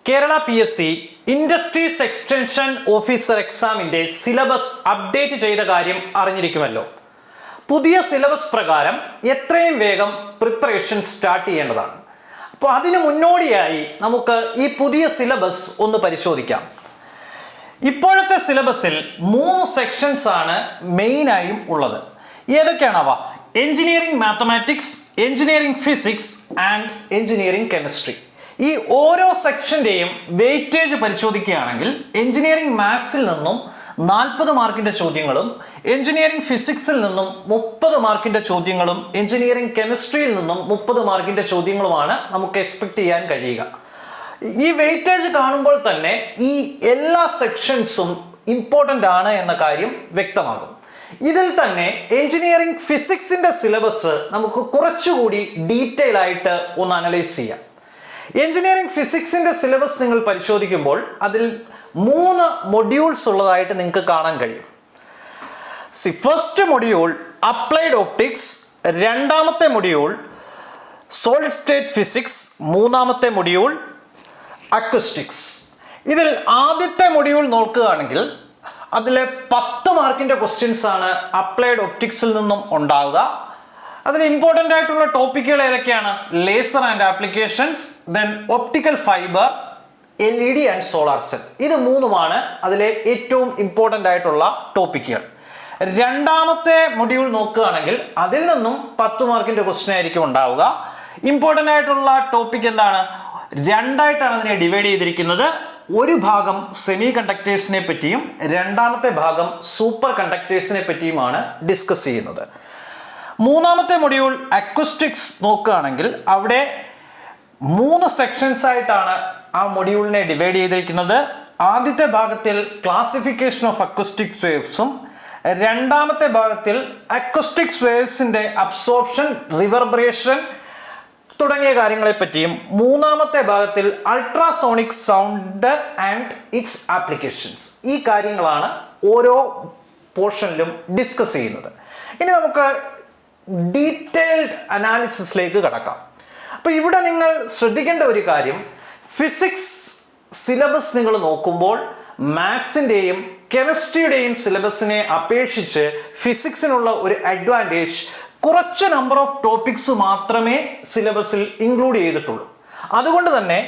Kerala PSC industries extension officer എക്സാമിന്റെ syllabus update ചെയ്ത കാര്യം അറിഞ്ഞിരിക്കുമല്ലോ. പുതിയ സിലബസ് പ്രകാരം എത്രയും വേഗം പ്രിപ്പറേഷൻ സ്റ്റാർട്ട് ചെയ്യേണ്ടതാണ്. അപ്പോൾ അതിനു മുന്നോടിയായി നമുക്ക് ഈ പുതിയ സിലബസ് ഒന്ന് പരിശോധിക്കാം. ഇപ്പോഴത്തെ സിലബസിൽ 3 സെക്ഷൻസ് ആണ് മെയിനായും ഉള്ളത്. ഏതൊക്കെയാണവ? Engineering mathematics, engineering physics and engineering chemistry. ഈ ഓരോ സെക്ഷൻ്റെയും വെയിറ്റേജ് പരിശോധിക്കുകയാണെങ്കിൽ എഞ്ചിനീയറിംഗ് മാത്സിൽ നിന്നും 40 മാർക്കിൻ്റെ ചോദ്യങ്ങളും എഞ്ചിനീയറിംഗ് ഫിസിക്സിൽ നിന്നും 30 മാർക്കിൻ്റെ ചോദ്യങ്ങളും എഞ്ചിനീയറിംഗ് കെമിസ്ട്രിയിൽ നിന്നും 30 മാർക്കിൻ്റെ ചോദ്യങ്ങളുമാണ് നമുക്ക് എക്സ്പെക്ട് ചെയ്യാൻ കഴിയുക. ഈ വെയിറ്റേജ് കാണുമ്പോൾ തന്നെ ഈ എല്ലാ സെക്ഷൻസും ഇമ്പോർട്ടൻ്റ് ആണ് എന്ന കാര്യം വ്യക്തമാകും. ഇതിൽ തന്നെ എഞ്ചിനീയറിംഗ് ഫിസിക്സിൻ്റെ സിലബസ് നമുക്ക് കുറച്ചുകൂടി ഡീറ്റെയിൽ ആയിട്ട് ഒന്ന് അനലൈസ് ചെയ്യാം. എഞ്ചിനീയറിംഗ് ഫിസിക്സിൻ്റെ സിലബസ് നിങ്ങൾ പരിശോധിക്കുമ്പോൾ അതിൽ 3 മൊഡ്യൂൾസ് ഉള്ളതായിട്ട് നിങ്ങൾക്ക് കാണാൻ കഴിയും. ഫസ്റ്റ് മൊഡ്യൂൾ അപ്ലൈഡ് ഒപ്റ്റിക്സ്, രണ്ടാമത്തെ മൊഡ്യൂൾ സോളിഡ് സ്റ്റേറ്റ് ഫിസിക്സ്, മൂന്നാമത്തെ മൊഡ്യൂൾ അക്വസ്റ്റിക്സ്. ഇതിൽ ആദ്യത്തെ മൊഡ്യൂൾ നോക്കുകയാണെങ്കിൽ അതിൽ 10 മാർക്കിൻ്റെ ക്വസ്റ്റ്യൻസ് ആണ് അപ്ലൈഡ് ഒപ്റ്റിക്സിൽ നിന്നും ഉണ്ടാവുക. അതിൽ ഇമ്പോർട്ടൻ്റ് ആയിട്ടുള്ള ടോപ്പിക്കുകൾ ഏതൊക്കെയാണ്? Laser and applications, then optical fibre, LED and solar cell. ഇത് 3ഉമാണ് അതിലെ ഏറ്റവും ഇമ്പോർട്ടൻ്റ് ആയിട്ടുള്ള ടോപ്പിക്കുകൾ. രണ്ടാമത്തെ മൊഡ്യൂൾ നോക്കുകയാണെങ്കിൽ അതിൽ നിന്നും 10 മാർക്കിൻ്റെ ക്വസ്റ്റ്യൻ ആയിരിക്കും ഉണ്ടാവുക. ഇമ്പോർട്ടൻ്റ് ആയിട്ടുള്ള ടോപ്പിക് എന്താണ്? രണ്ടായിട്ടാണ് അതിനെ ഡിവൈഡ് ചെയ്തിരിക്കുന്നത്. ഒരു ഭാഗം സെമി കണ്ടക്ടേഴ്സിനെ പറ്റിയും രണ്ടാമത്തെ ഭാഗം സൂപ്പർ കണ്ടക്ടേഴ്സിനെ പറ്റിയുമാണ് ഡിസ്കസ് ചെയ്യുന്നത്. മൂന്നാമത്തെ മൊഡ്യൂൾ അക്വസ്റ്റിക്സ് നോക്കുകയാണെങ്കിൽ അവിടെ 3 സെക്ഷൻസ് ആയിട്ടാണ് ആ മൊഡ്യൂളിനെ ഡിവൈഡ് ചെയ്തിരിക്കുന്നത്. ആദ്യത്തെ ഭാഗത്തിൽ ക്ലാസിഫിക്കേഷൻ ഓഫ് അക്വസ്റ്റിക് വേവ്സും രണ്ടാമത്തെ ഭാഗത്തിൽ അക്വസ്റ്റിക്സ് വേവ്സിന്റെ അബ്സോർപ്ഷൻ, റിവർബറേഷൻ തുടങ്ങിയ കാര്യങ്ങളെ പറ്റിയും മൂന്നാമത്തെ ഭാഗത്തിൽ ultrasonic sound and its applications. ഈ കാര്യങ്ങളാണ് ഓരോ പോർഷനിലും ഡിസ്കസ് ചെയ്യുന്നത്. ഇനി നമുക്ക് ഡീറ്റെയിൽഡ് അനാലിസിസിലേക്ക് കടക്കാം. അപ്പോൾ ഇവിടെ നിങ്ങൾ ശ്രദ്ധിക്കേണ്ട ഒരു കാര്യം, ഫിസിക്സ് സിലബസ് നിങ്ങൾ നോക്കുമ്പോൾ മാത്സിൻ്റെയും കെമിസ്ട്രിയുടെയും സിലബസിനെ അപേക്ഷിച്ച് ഫിസിക്സിനുള്ള ഒരു അഡ്വാൻറ്റേജ് കുറച്ച് നമ്പർ ഓഫ് ടോപ്പിക്സ് മാത്രമേ സിലബസിൽ ഇൻക്ലൂഡ് ചെയ്തിട്ടുള്ളൂ. അതുകൊണ്ട് തന്നെ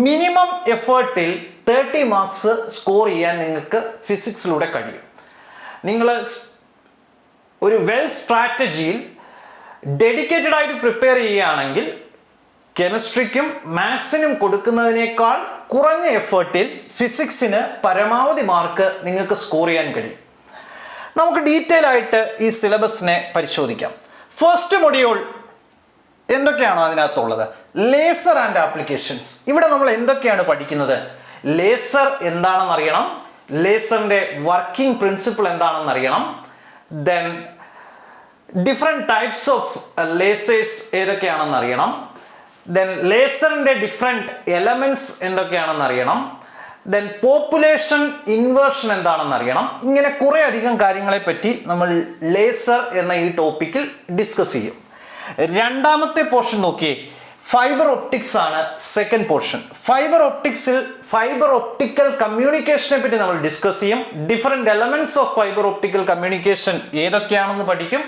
മിനിമം എഫേർട്ടിൽ 30 മാർക്സ് സ്കോർ ചെയ്യാൻ നിങ്ങൾക്ക് ഫിസിക്സിലൂടെ കഴിയും. നിങ്ങൾ ഒരു വെൽ സ്ട്രാറ്റജിയിൽ ഡെഡിക്കേറ്റഡ് ആയിട്ട് പ്രിപ്പയർ ചെയ്യുകയാണെങ്കിൽ കെമിസ്ട്രിക്കും മാത്സിനും കൊടുക്കുന്നതിനേക്കാൾ കുറഞ്ഞ എഫേർട്ടിൽ ഫിസിക്സിന് പരമാവധി മാർക്ക് നിങ്ങൾക്ക് സ്കോർ ചെയ്യാൻ കഴിയും. നമുക്ക് ഡീറ്റെയിൽ ആയിട്ട് ഈ സിലബസിനെ പരിശോധിക്കാം. ഫസ്റ്റ് മൊഡ്യൂൾ എന്തൊക്കെയാണോ അതിനകത്തുള്ളത്? Laser and applications. ഇവിടെ നമ്മൾ എന്തൊക്കെയാണ് പഠിക്കുന്നത്? ലേസർ എന്താണെന്ന് അറിയണം, ലേസറിന്റെ വർക്കിംഗ് പ്രിൻസിപ്പിൾ എന്താണെന്ന് അറിയണം, ദെൻ ഡിഫറെൻറ്റ് ടൈപ്സ് ഓഫ് ലേസേഴ്സ് ഏതൊക്കെയാണെന്ന് അറിയണം, ദെൻ ലേസറിന്റെ ഡിഫറെൻറ്റ് എലമെന്റ്സ് എന്തൊക്കെയാണെന്ന് അറിയണം, ദെൻ പോപ്പുലേഷൻ ഇൻവേർഷൻ എന്താണെന്ന് അറിയണം. ഇങ്ങനെ കുറേ അധികം കാര്യങ്ങളെ പറ്റി നമ്മൾ ലേസർ എന്ന ഈ ടോപ്പിക്കിൽ ഡിസ്കസ് ചെയ്യും. രണ്ടാമത്തെ പോർഷൻ നോക്കിയേ, ഫൈബർ ഒപ്റ്റിക്സ് ആണ് സെക്കൻഡ് പോർഷൻ. ഫൈബർ ഒപ്റ്റിക്സിൽ ഫൈബർ ഒപ്റ്റിക്കൽ കമ്മ്യൂണിക്കേഷനെ പറ്റി നമ്മൾ ഡിസ്കസ് ചെയ്യും. Different elements of fibre optical communication ഏതൊക്കെയാണെന്ന് പഠിക്കും.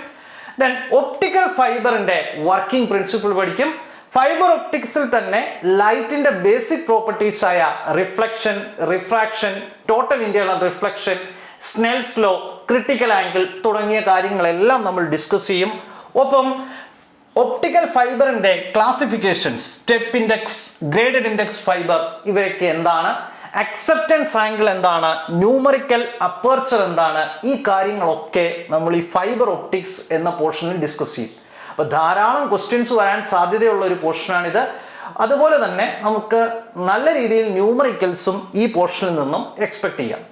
ദെൻ ഒപ്റ്റിക്കൽ ഫൈബറിന്റെ വർക്കിംഗ് പ്രിൻസിപ്പിൾ പഠിക്കും. ഫൈബർ ഒപ്റ്റിക്സിൽ തന്നെ ലൈറ്റിന്റെ ബേസിക് പ്രോപ്പർട്ടീസ് ആയ reflection, refraction, total internal reflection, Snell's law, critical angle തുടങ്ങിയ കാര്യങ്ങളെല്ലാം നമ്മൾ ഡിസ്കസ് ചെയ്യും. ഒപ്പം ഒപ്റ്റിക്കൽ ഫൈബറിന്റെ classifications, step index, graded index fibre, ഇവയൊക്കെ എന്താണ്, അക്സെപ്റ്റൻസ് ആംഗിൾ എന്താണ്, ന്യൂമറിക്കൽ അപ്പർച്ചർ എന്താണ്, ഈ കാര്യങ്ങളൊക്കെ നമ്മൾ ഈ ഫൈബർ ഒപ്റ്റിക്സ് എന്ന പോർഷനിൽ ഡിസ്കസ് ചെയ്യും. അപ്പോൾ ധാരാളം ക്വസ്റ്റ്യൻസ് വരാൻ സാധ്യതയുള്ള ഒരു പോർഷനാണിത്. അതുപോലെ തന്നെ നമുക്ക് നല്ല രീതിയിൽ ന്യൂമറിക്കൽസും ഈ പോർഷനിൽ നിന്നും എക്സ്പെക്ട് ചെയ്യാം.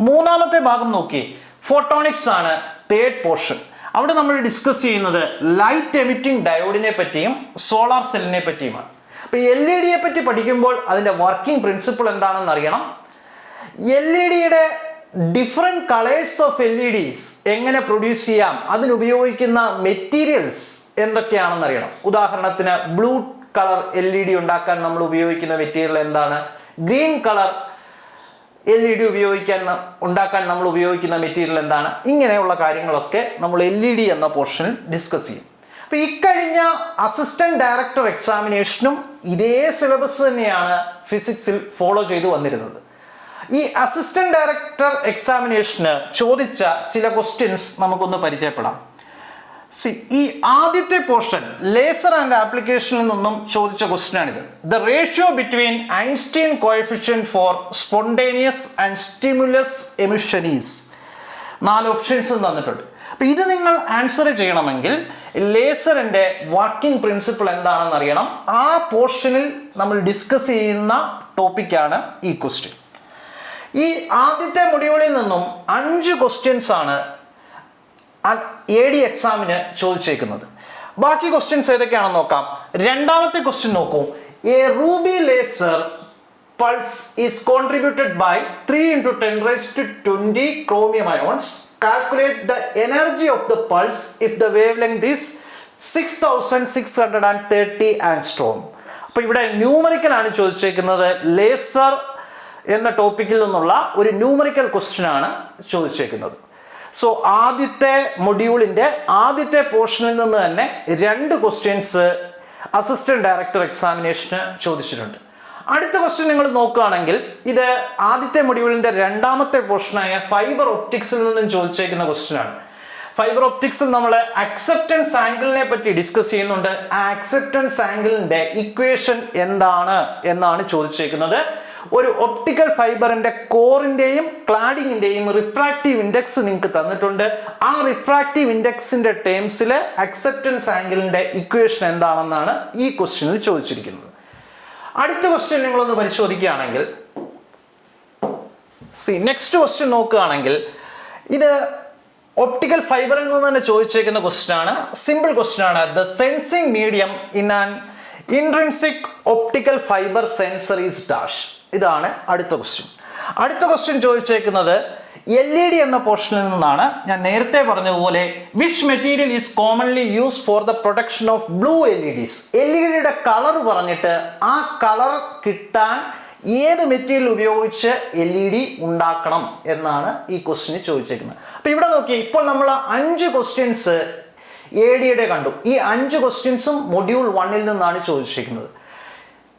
മൂന്നാമത്തെ ഭാഗം നോക്കി, ഫോട്ടോണിക്സ് ആണ് തേർഡ് പോർഷൻ. അവിടെ നമ്മൾ ഡിസ്കസ് ചെയ്യുന്നത് ലൈറ്റ് എമിറ്റിംഗ് ഡയോഡിനെ പറ്റിയും സോളാർ സെല്ലിനെ പറ്റിയുമാണ്. അപ്പോൾ LED പറ്റി പഠിക്കുമ്പോൾ അതിൻ്റെ വർക്കിംഗ് പ്രിൻസിപ്പിൾ എന്താണെന്ന് അറിയണം. LED different colours of LEDs എങ്ങനെ പ്രൊഡ്യൂസ് ചെയ്യാം, അതിനുപയോഗിക്കുന്ന മെറ്റീരിയൽസ് എന്തൊക്കെയാണെന്ന് അറിയണം. ഉദാഹരണത്തിന് ബ്ലൂ കളർ LED ഉണ്ടാക്കാൻ നമ്മൾ ഉപയോഗിക്കുന്ന മെറ്റീരിയൽ എന്താണ്? ഗ്രീൻ കളർ LED ഉണ്ടാക്കാൻ നമ്മൾ ഉപയോഗിക്കുന്ന മെറ്റീരിയൽ എന്താണ്? ഇങ്ങനെയുള്ള കാര്യങ്ങളൊക്കെ നമ്മൾ LED എന്ന പോർഷനിൽ ഡിസ്കസ് ചെയ്യും. അപ്പോൾ ഇക്കഴിഞ്ഞ അസിസ്റ്റന്റ് ഡയറക്ടർ എക്സാമിനേഷനും ഇതേ സിലബസ് തന്നെയാണ് ഫിസിക്സിൽ ഫോളോ ചെയ്തു വന്നിരുന്നത്. ഈ അസിസ്റ്റന്റ് ഡയറക്ടർ എക്സാമിനേഷന് ചോദിച്ച ചില ക്വസ്റ്റ്യൻസ് നമുക്കൊന്ന് പരിചയപ്പെടാം. ഈ ആദ്യത്തെ പോർഷൻ ലേസർ ആൻഡ് ആപ്ലിക്കേഷനിൽ നിന്നും ചോദിച്ച ക്വസ്റ്റ്യൻ ആണിത്. The ratio between Einstein coefficient for spontaneous and stimulus emission is. 4 options തന്നിട്ടുണ്ട്. അപ്പോൾ ഇത് നിങ്ങൾ ആൻസർ ചെയ്യണമെങ്കിൽ ലേസറിന്റെ വർക്കിംഗ് പ്രിൻസിപ്പിൾ എന്താണെന്ന് അറിയണം. ആ പോർഷനിൽ നമ്മൾ ഡിസ്കസ് ചെയ്യുന്ന ടോപ്പിക്കാണ് ഈ ക്വസ്റ്റ്യൻ. ഈ ആദ്യത്തെ മൊഡ്യൂളിൽ നിന്നും 5 ക്വസ്റ്റ്യൻസ് ആണ് AD എക്സാമിന് ചോദിച്ചേക്കുന്നത്. ബാക്കി ക്വസ്റ്റ്യൻസ് ഏതൊക്കെയാണെന്ന് നോക്കാം. രണ്ടാമത്തെ ക്വസ്റ്റ്യൻ നോക്കൂ. A Ruby laser pulse is contributed by 3 × 10⁻20 chromium ions. Calculate the energy of the pulse if the wavelength is 6630 angstrom. അപ്പോൾ ഇവിടെ ന്യൂമറിക്കൽ ആണ് ചോദിച്ചേക്കുന്നത്. ലേസർ എന്ന ടോപ്പിക്കിൽ നിന്നുള്ള ഒരു ന്യൂമറിക്കൽ ക്വസ്റ്റ്യൻ ആണ് ചോദിച്ചേക്കുന്നത്. സോ ആദ്യത്തെ മൊഡ്യൂളിൻ്റെ ആദ്യത്തെ പോർഷനിൽ നിന്ന് തന്നെ 2 ക്വസ്റ്റ്യൻസ് അസിസ്റ്റന്റ് ഡയറക്ടർ എക്സാമിനേഷന് ചോദിച്ചിട്ടുണ്ട്. അടുത്ത ക്വസ്റ്റ്യൻ നിങ്ങൾ നോക്കുകയാണെങ്കിൽ ഇത് ആദ്യത്തെ മൊഡ്യൂളിൻ്റെ രണ്ടാമത്തെ പോർഷനായ ഫൈബർ ഒപ്റ്റിക്സിൽ നിന്നും ചോദിച്ചേക്കുന്ന ക്വസ്റ്റ്യൻ ആണ്. ഫൈബർ ഒപ്റ്റിക്സിൽ നമ്മൾ അക്സെപ്റ്റൻസ് ആംഗിളിനെ പറ്റി ഡിസ്കസ് ചെയ്യുന്നുണ്ട്. ആ അക്സെപ്റ്റൻസ് ആംഗിളിൻ്റെ ഇക്വേഷൻ എന്താണ് എന്നാണ് ചോദിച്ചേക്കുന്നത്. ഒരു ഒപ്റ്റിക്കൽ ഫൈബറിന്റെ കോറിന്റെയും ക്ലാഡിങ്ങിന്റെയും റിഫ്രാക്റ്റീവ് ഇൻഡെക്സ് നിങ്ങൾക്ക് തന്നിട്ടുണ്ട്. ആ റിഫ്രാക്റ്റീവ് ഇൻഡെക്സിന്റെ ടേംസിൽ അക്സെപ്റ്റൻസ് ആംഗിളിന്റെ ഇക്വേഷൻ എന്താണെന്നാണ് ഈ ക്വസ്റ്റ്യനിൽ ചോദിച്ചിരിക്കുന്നത്. അടുത്ത ക്വസ്റ്റ്യൻ നിങ്ങളൊന്ന് പരിശോധിക്കുകയാണെങ്കിൽ നെക്സ്റ്റ് ക്വസ്റ്റ്യൻ നോക്കുകയാണെങ്കിൽ ഇത് ഒപ്റ്റിക്കൽ ഫൈബറിൽ നിന്ന് തന്നെ ചോദിച്ചേക്കുന്ന ക്വസ്റ്റ്യൻ ആണ്. സിമ്പിൾ ക്വസ്റ്റ്യൻ ആണ്. The sensing medium in an intrinsic optical fibre sensor is dash. ഇതാണ് അടുത്ത ക്വസ്റ്റ്യൻ. അടുത്ത ക്വസ്റ്റ്യൻ ചോദിച്ചേക്കുന്നത് LED എന്ന പോർഷനിൽ നിന്നാണ്. ഞാൻ നേരത്തെ പറഞ്ഞതുപോലെ which material is commonly use for the production of blue LEDs. LED colour പറഞ്ഞിട്ട് ആ കളർ കിട്ടാൻ ഏത് മെറ്റീരിയൽ ഉപയോഗിച്ച് LED ഉണ്ടാക്കണം എന്നാണ് ഈ ക്വസ്റ്റ്യന് ചോദിച്ചേക്കുന്നത്. അപ്പോൾ ഇവിടെ നോക്കി, ഇപ്പോൾ നമ്മൾ 5 ക്വസ്റ്റ്യൻസ് AD കണ്ടു. ഈ 5 ക്വസ്റ്റ്യൻസും മൊഡ്യൂൾ 1 നിന്നാണ് ചോദിച്ചിരിക്കുന്നത്.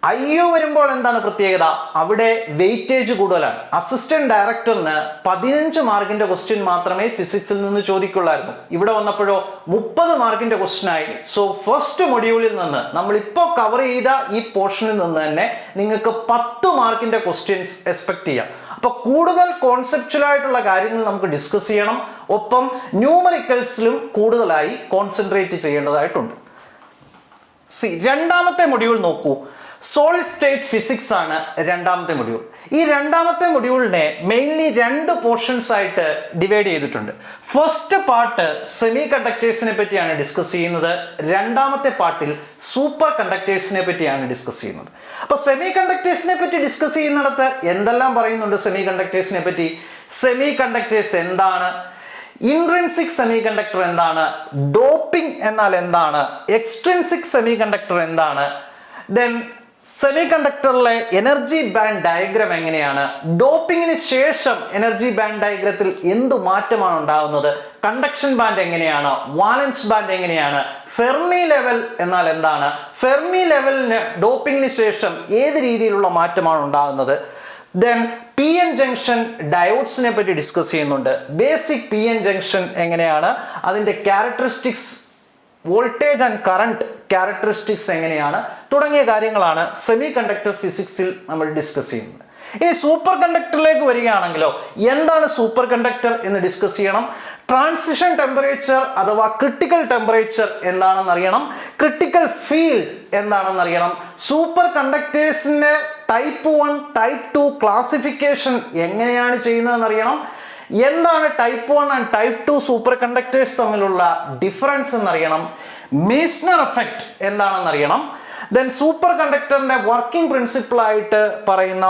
IO വരുമ്പോൾ എന്താണ് പ്രത്യേകത? അവിടെ വെയിറ്റേജ് കൂടുതലാണ്. അസിസ്റ്റന്റ് ഡയറക്ടറിന് 15 മാർക്കിന്റെ ക്വസ്റ്റ്യൻ മാത്രമേ ഫിസിക്സിൽ നിന്ന് ചോദിക്കുള്ളായിരുന്നു. ഇവിടെ വന്നപ്പോഴോ 30 മാർക്കിന്റെ ക്വസ്റ്റ്യൻ ആയി. സോ ഫസ്റ്റ് മൊഡ്യൂളിൽ നിന്ന് നമ്മളിപ്പോൾ കവർ ചെയ്ത ഈ പോർഷനിൽ നിന്ന് തന്നെ നിങ്ങൾക്ക് 10 മാർക്കിന്റെ ക്വസ്റ്റ്യൻസ് എക്സ്പെക്ട് ചെയ്യാം. അപ്പോൾ കൂടുതൽ കോൺസെപ്ച്വൽ ആയിട്ടുള്ള കാര്യങ്ങൾ നമുക്ക് ഡിസ്കസ് ചെയ്യണം. ഒപ്പം ന്യൂമറിക്കൽസിലും കൂടുതലായി കോൺസെൻട്രേറ്റ് ചെയ്യേണ്ടതായിട്ടുണ്ട്. രണ്ടാമത്തെ മൊഡ്യൂൾ നോക്കൂ. സോളിഡ് സ്റ്റേറ്റ് ഫിസിക്സ് ആണ് രണ്ടാമത്തെ മൊഡ്യൂൾ. ഈ രണ്ടാമത്തെ മൊഡ്യൂളിനെ മെയിൻലി 2 പോർഷൻസ് ആയിട്ട് ഡിവൈഡ് ചെയ്തിട്ടുണ്ട്. ഫസ്റ്റ് പാർട്ട് സെമി കണ്ടക്ടേഴ്സിനെ പറ്റിയാണ് ഡിസ്കസ് ചെയ്യുന്നത്. രണ്ടാമത്തെ പാർട്ടിൽ സൂപ്പർ കണ്ടക്ടേഴ്സിനെ പറ്റിയാണ് ഡിസ്കസ് ചെയ്യുന്നത്. അപ്പോൾ സെമി കണ്ടക്ടേഴ്സിനെ പറ്റി ഡിസ്കസ് ചെയ്യുന്നിടത്ത് എന്തെല്ലാം പറയുന്നുണ്ട്? സെമി കണ്ടക്ടേഴ്സിനെ പറ്റി, സെമി കണ്ടക്ടേഴ്സ് എന്താണ്, ഇൻട്രിൻസിക് സെമി കണ്ടക്ടർ എന്താണ്, ഡോപ്പിംഗ് എന്നാൽ എന്താണ്, എക്സ്ട്രിൻസിക് സെമി കണ്ടക്ടർ എന്താണ്, ദെൻ സെമി കണ്ടക്ടറിലെ എനർജി ബാൻഡ് ഡയഗ്രാം എങ്ങനെയാണ്, ഡോപ്പിങ്ങിന് ശേഷം എനർജി ബാൻഡ് ഡയഗ്രത്തിൽ എന്ത് മാറ്റമാണ് ഉണ്ടാകുന്നത്, കണ്ടക്ഷൻ ബാൻഡ് എങ്ങനെയാണ്, വാലൻസ് ബാൻഡ് എങ്ങനെയാണ്, ഫെർമി ലെവൽ എന്നാൽ എന്താണ്, ഫെർമി ലെവലിന് ഡോപ്പിങ്ങിന് ശേഷം ഏത് രീതിയിലുള്ള മാറ്റമാണ് ഉണ്ടാകുന്നത്, ദെൻ PN ജംഗ്ഷൻ ഡയോഡ്സിനെ പറ്റി ഡിസ്കസ് ചെയ്യുന്നുണ്ട്. ബേസിക് PN ജംഗ്ഷൻ എങ്ങനെയാണ്, അതിൻ്റെ characteristics, voltage and current characteristics എങ്ങനെയാണ് തുടങ്ങിയ കാര്യങ്ങളാണ് സെമി കണ്ടക്ടർ ഫിസിക്സിൽ നമ്മൾ ഡിസ്കസ് ചെയ്യുന്നത്. ഇനി സൂപ്പർ കണ്ടക്ടറിലേക്ക് വരികയാണെങ്കിലോ എന്താണ് സൂപ്പർ കണ്ടക്ടർ എന്ന് ഡിസ്കസ് ചെയ്യണം. ട്രാൻസിഷൻ ടെമ്പറേച്ചർ അഥവാ ക്രിട്ടിക്കൽ ടെമ്പറേച്ചർ എന്താണെന്ന് അറിയണം. ക്രിട്ടിക്കൽ ഫീൽഡ് എന്താണെന്ന് അറിയണം. സൂപ്പർ കണ്ടക്ടേഴ്സിൻ്റെ ടൈപ്പ് 1 ടൈപ്പ് 2 ക്ലാസിഫിക്കേഷൻ എങ്ങനെയാണ് ചെയ്യുന്നതെന്ന് അറിയണം. എന്താണ് type 1 and type 2 superconductors തമ്മിലുള്ള ഡിഫറൻസ് എന്നറിയണം. മീസ്നർ എഫക്റ്റ് എന്താണെന്നറിയണം. ദെൻ സൂപ്പർ കണ്ടക്ടറിന്റെ വർക്കിംഗ് പ്രിൻസിപ്പിൾ ആയിട്ട് പറയുന്ന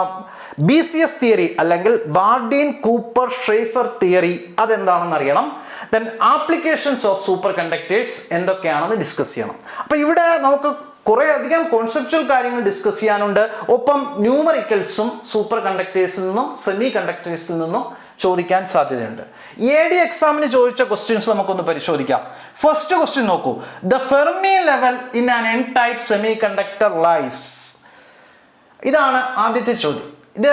BCS തിയറി അല്ലെങ്കിൽ ബാർഡീൻ കൂപ്പർ ഷെയ്ഫർ തിയറി അതെന്താണെന്ന് അറിയണം. Then applications of super conductors എന്തൊക്കെയാണെന്ന് ഡിസ്കസ് ചെയ്യണം. അപ്പോൾ ഇവിടെ നമുക്ക് കുറേ അധികം കോൺസെപ്ച്വൽ കാര്യങ്ങൾ ഡിസ്കസ് ചെയ്യാനുണ്ട്. ഒപ്പം ന്യൂമറിക്കൽസും സൂപ്പർ കണ്ടക്ടേഴ്സിൽ നിന്നും സെമി കണ്ടക്ടേഴ്സിൽ നിന്നും ചോദിക്കാൻ സാധ്യതയുണ്ട്. AD എക്സാമിന് ചോദിച്ച ക്വസ്റ്റ്യൻസ് നമുക്കൊന്ന് പരിശോധിക്കാം. ഫസ്റ്റ് ക്വസ്റ്റ്യൻ നോക്കൂ. The Fermi level in an N type semiconductor lies. ഇതാണ് ആദ്യത്തെ ചോദ്യം. ഇത്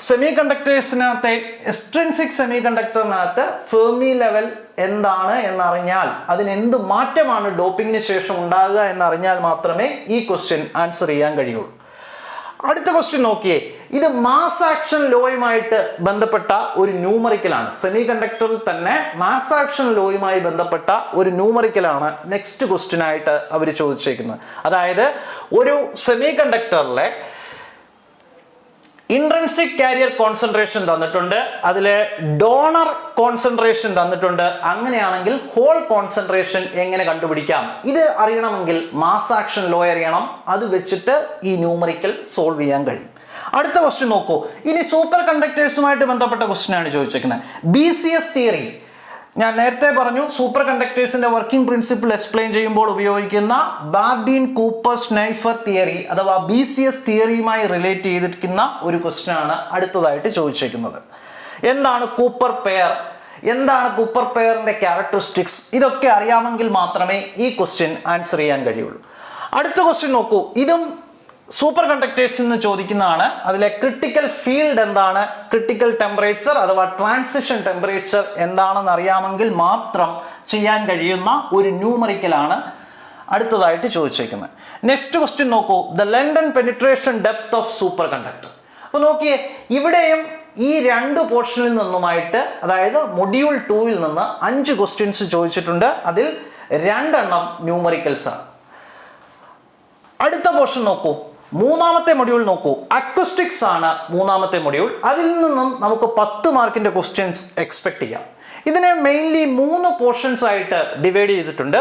സെമി കണ്ടക്ടേഴ്സിനകത്തെ എക്സ്ട്രിൻസിക് സെമി കണ്ടക്ടറിനകത്ത് ഫെർമി ലെവൽ എന്താണ് എന്നറിഞ്ഞാൽ, അതിന് എന്ത് മാറ്റമാണ് ഡോപ്പിങ്ങിന് ശേഷം ഉണ്ടാകുക എന്നറിഞ്ഞാൽ മാത്രമേ ഈ ക്വസ്റ്റ്യൻ ആൻസർ ചെയ്യാൻ കഴിയുള്ളൂ. അടുത്ത ക്വസ്റ്റ്യൻ നോക്കിയേ. ഇത് മാസ് ആക്ഷൻ ലോയുമായിട്ട് ബന്ധപ്പെട്ട ഒരു ന്യൂമറിക്കലാണ്. സെമി കണ്ടക്ടറിൽ തന്നെ മാസ് ആക്ഷൻ ലോയുമായി ബന്ധപ്പെട്ട ഒരു ന്യൂമറിക്കലാണ് നെക്സ്റ്റ് ക്വസ്റ്റ്യൻ ആയിട്ട് അവർ ചോദിച്ചേക്കുന്നത്. അതായത് ഒരു സെമി കണ്ടക്ടറിലെ ഇൻട്രിൻസിക് കാരിയർ കോൺസെൻട്രേഷൻ തന്നിട്ടുണ്ട്, അതിലെ ഡോണർ കോൺസെൻട്രേഷൻ തന്നിട്ടുണ്ട്. അങ്ങനെയാണെങ്കിൽ ഹോൾ കോൺസെൻട്രേഷൻ എങ്ങനെ കണ്ടുപിടിക്കാം? ഇത് അറിയണമെങ്കിൽ മാസ് ആക്ഷൻ ലോ അറിയണം. അത് വെച്ചിട്ട് ഈ ന്യൂമറിക്കൽ സോൾവ് ചെയ്യാൻ കഴിയും. അടുത്ത ക്വസ്റ്റ്യൻ നോക്കൂ. ഇനി സൂപ്പർ കണ്ടക്ടേഴ്സുമായിട്ട് ബന്ധപ്പെട്ട ക്വസ്റ്റ്യൻ ആണ് ചോദിച്ചേക്കുന്നത്. BCS theory. ഞാൻ നേരത്തെ പറഞ്ഞു, സൂപ്പർ കണ്ടക്ടേഴ്സിന്റെ വർക്കിംഗ് പ്രിൻസിപ്പിൾ എക്സ്പ്ലെയിൻ ചെയ്യുമ്പോൾ ഉപയോഗിക്കുന്ന ബാർഡീൻ കൂപ്പർ സ്നൈഫർ തിയറി അഥവാ BCS തിയറിയുമായി റിലേറ്റ് ചെയ്തിരിക്കുന്ന ഒരു ക്വസ്റ്റ്യൻ ആണ് അടുത്തതായിട്ട് ചോദിച്ചേക്കുന്നത്. എന്താണ് കൂപ്പർ പെയർ? എന്താണ് കൂപ്പർ പെയറിന്റെ ക്യാരക്ടറിസ്റ്റിക്സ്? ഇതൊക്കെ അറിയാമെങ്കിൽ മാത്രമേ ഈ ക്വസ്റ്റ്യൻ ആൻസർ ചെയ്യാൻ കഴിയുള്ളൂ. അടുത്ത ക്വസ്റ്റ്യൻ നോക്കൂ. ഇതും സൂപ്പർ കണ്ടക്ടേഴ്സിൽ നിന്ന് ചോദിക്കുന്നതാണ്. അതിലെ ക്രിട്ടിക്കൽ ഫീൽഡ് എന്താണ്, ക്രിട്ടിക്കൽ ടെമ്പറേച്ചർ അഥവാ ട്രാൻസിഷൻ ടെമ്പറേച്ചർ എന്താണെന്ന് അറിയാമെങ്കിൽ മാത്രം ചെയ്യാൻ കഴിയുന്ന ഒരു ന്യൂമറിക്കലാണ് അടുത്തതായിട്ട് ചോദിച്ചേക്കുന്നത്. നെക്സ്റ്റ് ക്വസ്റ്റ്യൻ നോക്കൂ. The length and penetration depth of super conductor. അപ്പോൾ നോക്കിയേ, ഇവിടെയും ഈ രണ്ട് പോർഷനിൽ നിന്നുമായിട്ട്, അതായത് മൊഡ്യൂൾ 2-ൽ നിന്ന് 5 ക്വസ്റ്റ്യൻസ് ചോദിച്ചിട്ടുണ്ട്. അതിൽ 2 ന്യൂമറിക്കൽസ് ആണ്. അടുത്ത പോർഷൻ നോക്കൂ. മൂന്നാമത്തെ മൊഡ്യൂൾ നോക്കൂ. അക്വസ്റ്റിക്സ് ആണ് മൂന്നാമത്തെ മൊഡ്യൂൾ. അതിൽ നിന്നും നമുക്ക് 10 മാർക്കിന്റെ ക്വസ്റ്റ്യൻസ് എക്സ്പെക്ട് ചെയ്യാം. ഇതിനെ മെയിൻലി 3 പോർഷൻസ് ആയിട്ട് ഡിവൈഡ് ചെയ്തിട്ടുണ്ട്.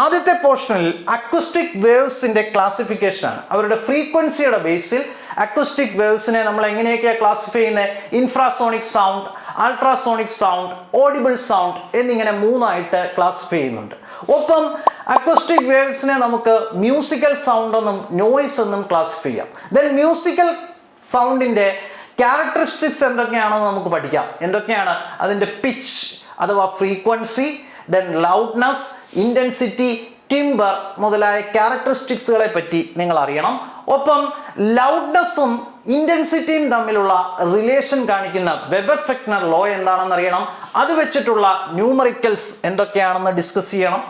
ആദ്യത്തെ പോർഷനിൽ അക്വസ്റ്റിക് വേവ്സിന്റെ ക്ലാസിഫിക്കേഷൻ ആണ്. അവരുടെ ഫ്രീക്വൻസിയുടെ ബേസിൽ അക്വസ്റ്റിക് വേവ്സിനെ നമ്മൾ എങ്ങനെയൊക്കെയാണ് ക്ലാസിഫൈ ചെയ്യുന്നത്? Infrasonic sound, ultrasonic sound, audible sound എന്നിങ്ങനെ 3 ആയിട്ട് ക്ലാസിഫൈ ചെയ്യുന്നുണ്ട്. ഒപ്പം അക്വസ്റ്റിക് വേവ്സിനെ നമുക്ക് മ്യൂസിക്കൽ സൗണ്ട് എന്നും നോയ്സ് എന്നും ക്ലാസിഫൈ ചെയ്യാം. ദെൻ മ്യൂസിക്കൽ സൗണ്ടിന്റെ ക്യാരക്ടറിസ്റ്റിക്സ് എന്തൊക്കെയാണെന്ന് നമുക്ക് പഠിക്കാം. എന്തൊക്കെയാണ്? അതിന്റെ പിച്ച് അഥവാ frequency, then loudness, intensity, timber മുതലായ ക്യാരക്ടറിസ്റ്റിക്സുകളെ പറ്റി നിങ്ങൾ അറിയണം. ഒപ്പം ലൗഡ്നെസ്സും ഇന്റൻസിറ്റിയും തമ്മിലുള്ള റിലേഷൻ കാണിക്കുന്ന വെബർ-ഫെക്നർ ലോ എന്താണെന്ന് അറിയണം. അത് വെച്ചിട്ടുള്ള ന്യൂമറിക്കൽസ് എന്തൊക്കെയാണെന്ന് ഡിസ്കസ് ചെയ്യണം.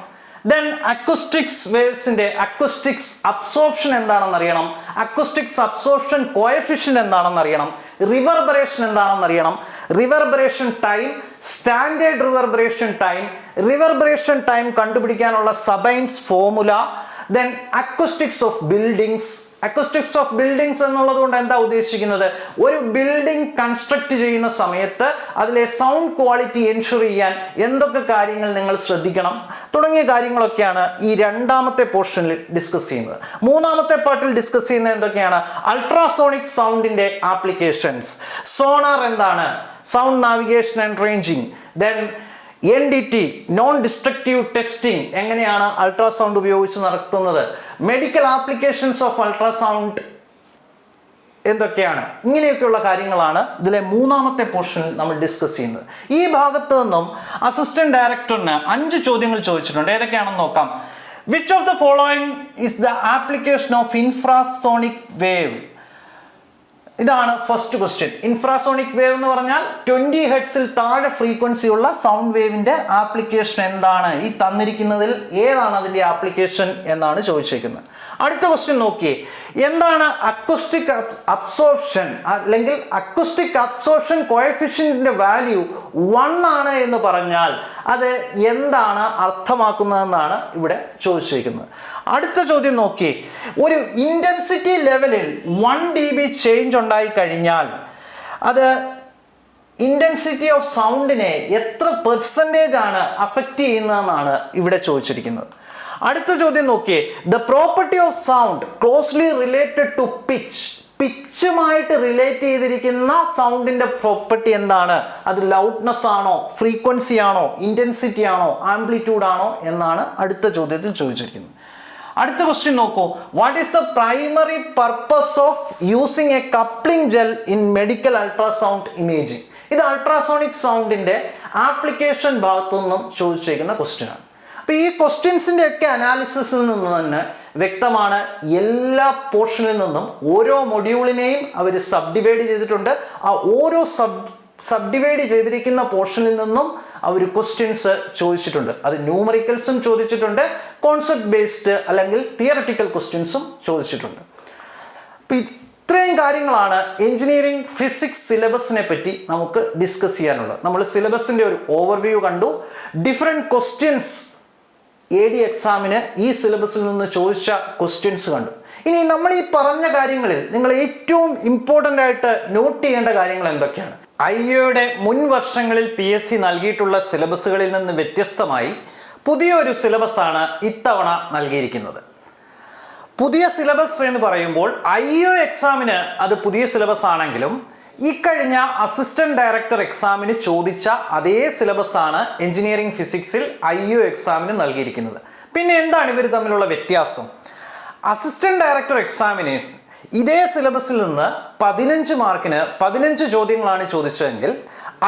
ദെൻ അക്വസ്റ്റിക്സ് വേവ്സിന്റെ അക്വസ്റ്റിക്സ് അബ്സോർപ്ഷൻ എന്താണെന്ന് അറിയണം. അക്വസ്റ്റിക്സ് അബ്സോർപ്ഷൻ കോഎഫിഷ്യന്റ് എന്താണെന്ന് അറിയണം. റിവർബറേഷൻ എന്താണെന്ന് അറിയണം. Reverberation time, standard reverberation time കണ്ടുപിടിക്കാനുള്ള Sabine's formula. Then acoustics of buildings. Acoustics of buildings എന്നുള്ളത് കൊണ്ട് എന്താ ഉദ്ദേശിക്കുന്നത്? ഒരു ബിൽഡിംഗ് കൺസ്ട്രക്ട് ചെയ്യുന്ന സമയത്ത് അതിലെ സൗണ്ട് ക്വാളിറ്റി എൻഷുർ ചെയ്യാൻ എന്തൊക്കെ കാര്യങ്ങൾ നിങ്ങൾ ശ്രദ്ധിക്കണം തുടങ്ങിയ കാര്യങ്ങളൊക്കെയാണ് ഈ രണ്ടാമത്തെ പോർഷനിൽ ഡിസ്കസ് ചെയ്യുന്നത്. മൂന്നാമത്തെ പാർട്ടിൽ ഡിസ്കസ് ചെയ്യുന്നത് എന്തൊക്കെയാണ്? അൾട്രാസോണിക് സൗണ്ടിന്റെ ആപ്ലിക്കേഷൻസ്. സോണാർ എന്താണ്? Sound navigation and ranging. Then NDT, non destructive testing എങ്ങനെയാണ് അൾട്രാസൗണ്ട് ഉപയോഗിച്ച് നടത്തുന്നത്. മെഡിക്കൽ ആപ്ലിക്കേഷൻസ് ഓഫ് അൾട്രാസൗണ്ട് എന്തൊക്കെയാണ്? ഇങ്ങനെയൊക്കെയുള്ള കാര്യങ്ങളാണ് ഇതിലെ മൂന്നാമത്തെ പോർഷനിൽ നമ്മൾ ഡിസ്കസ് ചെയ്യുന്നത്. ഈ ഭാഗത്ത് നിന്നും അസിസ്റ്റന്റ് ഡയറക്ടറിന് 5 ചോദ്യങ്ങൾ ചോദിച്ചിട്ടുണ്ട്. ഏതൊക്കെയാണെന്ന് നോക്കാം. Which of the following is the application of infrasonic wave? ഇതാണ് ഫസ്റ്റ് ക്വസ്റ്റ്യൻ. ഇൻഫ്രാസോണിക് വേവ് എന്ന് പറഞ്ഞാൽ 20 ഹെർട്സിൽ താഴെ ഫ്രീക്വൻസി ഉള്ള സൗണ്ട് വേവിന്റെ ആപ്ലിക്കേഷൻ എന്താണ്? ഈ തന്നിരിക്കുന്നതിൽ ഏതാണ് അതിന്റെ ആപ്ലിക്കേഷൻ എന്നാണ് ചോദിച്ചിരിക്കുന്നത്. അടുത്ത ക്വസ്റ്റ്യൻ നോക്കിയേ. എന്താണ് അക്വസ്റ്റിക് അബ്സോർപ്ഷൻ അല്ലെങ്കിൽ അക്വസ്റ്റിക് അബ്സോർപ്ഷൻ കോഎഫിഷ്യന്റിന്റെ വാല്യൂ 1 ആണ് എന്ന് പറഞ്ഞാൽ അത് എന്താണ് അർത്ഥമാക്കുന്നതെന്നാണ് ഇവിടെ ചോദിച്ചിരിക്കുന്നത്. അടുത്ത ചോദ്യം നോക്കി. ഒരു ഇന്റൻസിറ്റി ലെവലിൽ 1 dB ചേഞ്ച് ഉണ്ടായി കഴിഞ്ഞാൽ അത് ഇന്റൻസിറ്റി ഓഫ് സൗണ്ടിനെ എത്ര പെർസെൻറ്റേജ് ആണ് അഫക്റ്റ് ചെയ്യുന്നതെന്നാണ് ഇവിടെ ചോദിച്ചിരിക്കുന്നത്. അടുത്ത ചോദ്യം നോക്കിയേ. The property of sound closely related to pitch. പിച്ചുമായിട്ട് റിലേറ്റ് ചെയ്തിരിക്കുന്ന സൗണ്ടിന്റെ പ്രോപ്പർട്ടി എന്താണ്? അത് ലൗഡ്നെസ് ആണോ, ഫ്രീക്വൻസി ആണോ, ഇന്റൻസിറ്റി ആണോ, ആംപ്ലിറ്റ്യൂഡ് ആണോ എന്നാണ് അടുത്ത ചോദ്യത്തിൽ ചോദിച്ചിരിക്കുന്നത്. അടുത്ത ക്വസ്റ്റ്യൻ നോക്കൂ. What is the primary purpose of using A coupling gel in medical ultrasound imaging? ഇത് അൾട്രാസോണിക് സൗണ്ടിന്റെ ആപ്ലിക്കേഷൻ ഭാഗത്തു നിന്നും ചോദിച്ചേക്കുന്ന ക്വസ്റ്റ്യൻ ആണ്. അപ്പോൾ ഈ ക്വസ്റ്റ്യൻസിന്റെ ഒക്കെ അനാലിസിസിൽ നിന്ന് തന്നെ വ്യക്തമാണ്, എല്ലാ പോർഷനിൽ നിന്നും ഓരോ മൊഡ്യൂളിനെയും അവർ സബ് ഡിവൈഡ് ചെയ്തിട്ടുണ്ട്. ആ ഓരോ സബ് ഡിവൈഡ് ചെയ്തിരിക്കുന്ന പോർഷനിൽ നിന്നും അവർ ക്വസ്റ്റ്യൻസ് ചോദിച്ചിട്ടുണ്ട്. അത് ന്യൂമറിക്കൽസും ചോദിച്ചിട്ടുണ്ട്, കോൺസെപ്റ്റ് ബേസ്ഡ് അല്ലെങ്കിൽ തിയററ്റിക്കൽ ക്വസ്റ്റ്യൻസും ചോദിച്ചിട്ടുണ്ട്. അപ്പം ഇത്രയും കാര്യങ്ങളാണ് എഞ്ചിനീയറിംഗ് ഫിസിക്സ് സിലബസിനെ പറ്റി നമുക്ക് ഡിസ്കസ് ചെയ്യാനുള്ളത്. നമ്മൾ സിലബസിൻ്റെ ഒരു ഓവർവ്യൂ കണ്ടു, ഡിഫറെൻറ്റ് ക്വസ്റ്റ്യൻസ് AD എക്സാമിന് ഈ സിലബസിൽ നിന്ന് ചോദിച്ച ക്വസ്റ്റ്യൻസ് കണ്ടു. ഇനി നമ്മൾ ഈ പറഞ്ഞ കാര്യങ്ങളിൽ നിങ്ങൾ ഏറ്റവും ഇമ്പോർട്ടൻ്റ് ആയിട്ട് നോട്ട് ചെയ്യേണ്ട കാര്യങ്ങൾ എന്തൊക്കെയാണ്? IAയുടെ മുൻ വർഷങ്ങളിൽ PSC നൽകിയിട്ടുള്ള സിലബസുകളിൽ നിന്ന് വ്യത്യസ്തമായി പുതിയൊരു സിലബസാണ് ഇത്തവണ നൽകിയിരിക്കുന്നത്. പുതിയ സിലബസ് എന്ന് പറയുമ്പോൾ IAO എക്സാമിന് അത് പുതിയ സിലബസ് ആണെങ്കിലും ഇക്കഴിഞ്ഞ അസിസ്റ്റന്റ് ഡയറക്ടർ എക്സാമിന് ചോദിച്ച അതേ സിലബസ് ആണ് എഞ്ചിനീയറിംഗ് ഫിസിക്സിൽ IAO എക്സാമിന് നൽകിയിരിക്കുന്നത്. പിന്നെ എന്താണ് ഇവർ തമ്മിലുള്ള വ്യത്യാസം? അസിസ്റ്റന്റ് ഡയറക്ടർ എക്സാമിന് ഇതേ സിലബസിൽ നിന്ന് 15 മാർക്കിന് 15 ചോദ്യങ്ങളാണ് ചോദിച്ചതെങ്കിൽ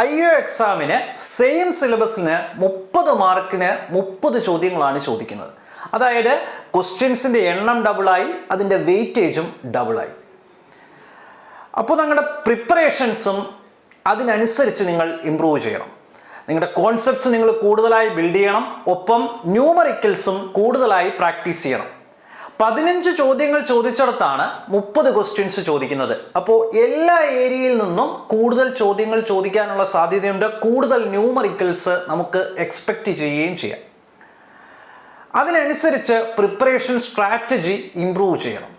IAO എക്സാമിന് സെയിം സിലബസിന് 30 മാർക്കിന് 30 ചോദ്യങ്ങളാണ് ചോദിക്കുന്നത്. അതായത് ക്വസ്റ്റ്യൻസിൻ്റെ എണ്ണം ഡബിളായി, അതിൻ്റെ വെയിറ്റേജും ഡബിളായി. അപ്പോൾ നിങ്ങളുടെ പ്രിപ്പറേഷൻസും അതിനനുസരിച്ച് നിങ്ങൾ ഇമ്പ്രൂവ് ചെയ്യണം. നിങ്ങളുടെ കോൺസെപ്റ്റ്സ് നിങ്ങൾ കൂടുതലായി ബിൽഡ് ചെയ്യണം, ഒപ്പം ന്യൂമറിക്കൽസും കൂടുതലായി പ്രാക്ടീസ് ചെയ്യണം. 15 ചോദ്യങ്ങൾ ചോദിച്ചിടത്താണ് 30 ക്വസ്റ്റ്യൻസ് ചോദിക്കുന്നത്. അപ്പോൾ എല്ലാ ഏരിയയിൽ നിന്നും കൂടുതൽ ചോദ്യങ്ങൾ ചോദിക്കാനുള്ള സാധ്യതയുണ്ട്, കൂടുതൽ ന്യൂമറിക്കൽസ് നമുക്ക് എക്സ്പെക്റ്റ് ചെയ്യുകയും ചെയ്യാം. അതിനനുസരിച്ച് പ്രിപ്പറേഷൻ സ്ട്രാറ്റജി ഇംപ്രൂവ് ചെയ്യണം.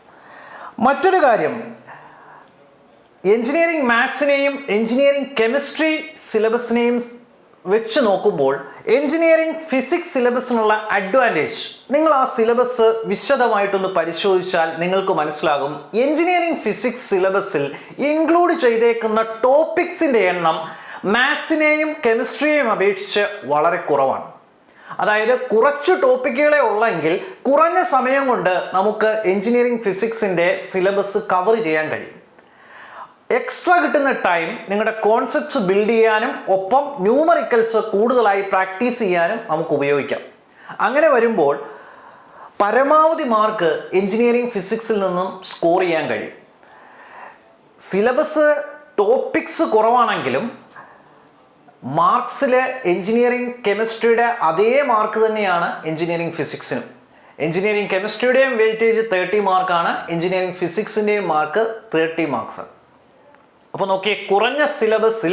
മറ്റൊരു കാര്യം, എഞ്ചിനീയറിംഗ് മാത്സിനെയും എഞ്ചിനീയറിംഗ് കെമിസ്ട്രി സിലബസിനെയും വെച്ച് നോക്കുമ്പോൾ എഞ്ചിനീയറിംഗ് ഫിസിക്സ് സിലബസിനുള്ള അഡ്വാൻറ്റേജ്, നിങ്ങൾ ആ സിലബസ് വിശദമായിട്ടൊന്ന് പരിശോധിച്ചാൽ നിങ്ങൾക്ക് മനസ്സിലാകും. എഞ്ചിനീയറിംഗ് ഫിസിക്സ് സിലബസിൽ ഇൻക്ലൂഡ് ചെയ്തേക്കുന്ന ടോപ്പിക്സിൻ്റെ എണ്ണം മാത്സിനെയും കെമിസ്ട്രിയെയും അപേക്ഷിച്ച് വളരെ കുറവാണ്. അതായത് കുറച്ച് ടോപ്പിക്കുകളെ ഉള്ളെങ്കിൽ കുറഞ്ഞ സമയം കൊണ്ട് നമുക്ക് എഞ്ചിനീയറിംഗ് ഫിസിക്സിൻ്റെ സിലബസ് കവർ ചെയ്യാൻ കഴിയും. എക്സ്ട്രാ കിട്ടുന്ന ടൈം നിങ്ങളുടെ കോൺസെപ്റ്റ്സ് ബിൽഡ് ചെയ്യാനും ഒപ്പം ന്യൂമറിക്കൽസ് കൂടുതലായി പ്രാക്ടീസ് ചെയ്യാനും നമുക്ക് ഉപയോഗിക്കാം. അങ്ങനെ വരുമ്പോൾ പരമാവധി മാർക്ക് എഞ്ചിനീയറിംഗ് ഫിസിക്സിൽ നിന്നും സ്കോർ ചെയ്യാൻ കഴിയും. സിലബസ് ടോപ്പിക്സ് കുറവാണെങ്കിലും മാർക്സിൽ എഞ്ചിനീയറിംഗ് കെമിസ്ട്രിയുടെ അതേ മാർക്ക് തന്നെയാണ് എഞ്ചിനീയറിംഗ് ഫിസിക്സിനും. എഞ്ചിനീയറിംഗ് കെമിസ്ട്രിയുടെയും വെയിറ്റേജ് 30 മാർക്കാണ്, എഞ്ചിനീയറിംഗ് ഫിസിക്സിൻ്റെയും മാർക്ക് 30 മാർക്സ്. അപ്പോൾ നോക്കിയേ, കുറഞ്ഞ സിലബസിൽ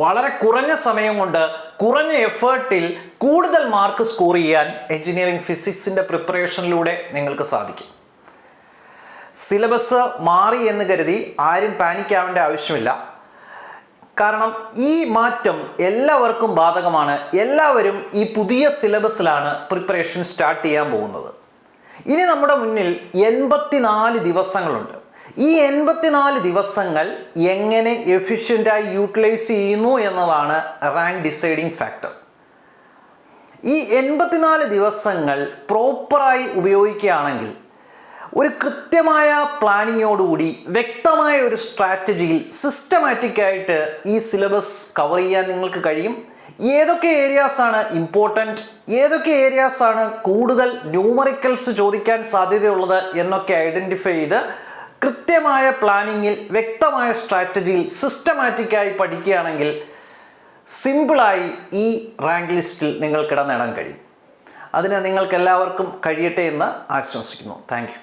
വളരെ കുറഞ്ഞ സമയം കൊണ്ട് കുറഞ്ഞ എഫേർട്ടിൽ കൂടുതൽ മാർക്ക് സ്കോർ ചെയ്യാൻ എഞ്ചിനീയറിംഗ് ഫിസിക്സിൻ്റെ പ്രിപ്പറേഷനിലൂടെ നിങ്ങൾക്ക് സാധിക്കും. സിലബസ് മാറി എന്ന് കരുതി ആരും പാനിക് ആവേണ്ട ആവശ്യമില്ല. കാരണം ഈ മാറ്റം എല്ലാവർക്കും ബാധകമാണ്. എല്ലാവരും ഈ പുതിയ സിലബസിലാണ് പ്രിപ്പറേഷൻ സ്റ്റാർട്ട് ചെയ്യാൻ പോകുന്നത്. ഇനി നമ്മുടെ മുന്നിൽ 84 ദിവസങ്ങളുണ്ട്. ഈ 84 ദിവസങ്ങൾ എങ്ങനെ എഫിഷ്യൻ്റായി യൂട്ടിലൈസ് ചെയ്യുന്നു എന്നതാണ് റാങ്ക് ഡിസൈഡിങ് ഫാക്ടർ. ഈ 84 ദിവസങ്ങൾ പ്രോപ്പറായി ഉപയോഗിക്കുകയാണെങ്കിൽ ഒരു കൃത്യമായ പ്ലാനിങ്ങോടുകൂടി വ്യക്തമായ ഒരു സ്ട്രാറ്റജിയിൽ സിസ്റ്റമാറ്റിക്കായിട്ട് ഈ സിലബസ് കവർ ചെയ്യാൻ നിങ്ങൾക്ക് കഴിയും. ഏതൊക്കെ ഏരിയാസാണ് ഇമ്പോർട്ടൻറ്റ്, ഏതൊക്കെ ഏരിയാസാണ് കൂടുതൽ ന്യൂമറിക്കൽസ് ചോദിക്കാൻ സാധ്യതയുള്ളത് എന്നൊക്കെ ഐഡൻറ്റിഫൈ ചെയ്ത് കൃത്യമായ പ്ലാനിങ്ങിൽ വ്യക്തമായ സ്ട്രാറ്റജിയിൽ സിസ്റ്റമാറ്റിക്കായി പഠിക്കുകയാണെങ്കിൽ സിമ്പിളായി ഈ റാങ്ക് ലിസ്റ്റിൽ നിങ്ങൾക്കിടം നേടാൻ കഴിയും. അതിന് നിങ്ങൾക്ക് എല്ലാവർക്കും കഴിയട്ടെ എന്ന് ആശംസിക്കുന്നു. Thank you.